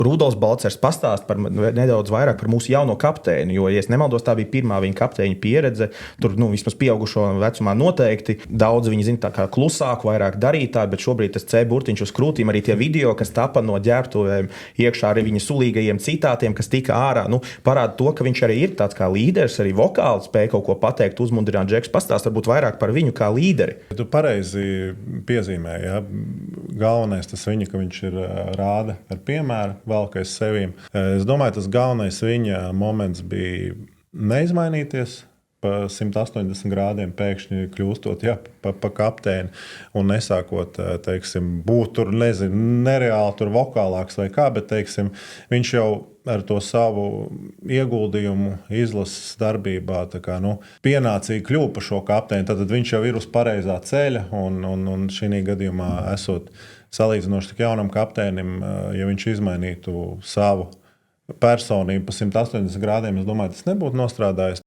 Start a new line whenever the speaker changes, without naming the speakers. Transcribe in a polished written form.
Rudolfs Balcers pastāsta nedaudz vairāk par mūsu jauno kapteini, jo, ja es nemaldos, tā bija pirmā viņa kapteiņa pieredze. Tur, vismaz pieaugušo vecumā noteikti. Daudz viņi zina tā kā klusāku, vairāk darītāju, bet šobrīd tas C burtiņš uz krūtīm, arī tie video, kas tapa no ģērbtuvēm, iekšā arī viņa sulīgajiem citātiem, kas tika ārā, parāda to, ka viņš arī ir tāds kā līderis, arī vokāli spēja kaut ko pateikt, uzmundrināt. Džeks pastāst varbūt vairāk par viņu kā līderi.
Tu pareizi piezīmēji, ja? Galvenais tas viņa, ka viņš ir rāda ar piemēru, valkais sevīm. Es domāju, tas galvenais viņa moments bija neizmainīties pa 180 grādiem, pēkšņi kļūstot pa kapteini un nesākot, teiksim, būt tur, nereāli tur vokālāks vai kā, bet, teiksim, viņš jau ar to savu ieguldījumu izlases darbībā pienācīgi kļuva par šo kapteini. Tad viņš jau ir uz pareizā ceļa un šī gadījumā esot salīdzinoši tik jaunam kapteinim, ja viņš izmainītu savu personību pa 180 grādiem, es domāju, tas nebūtu nostrādājis.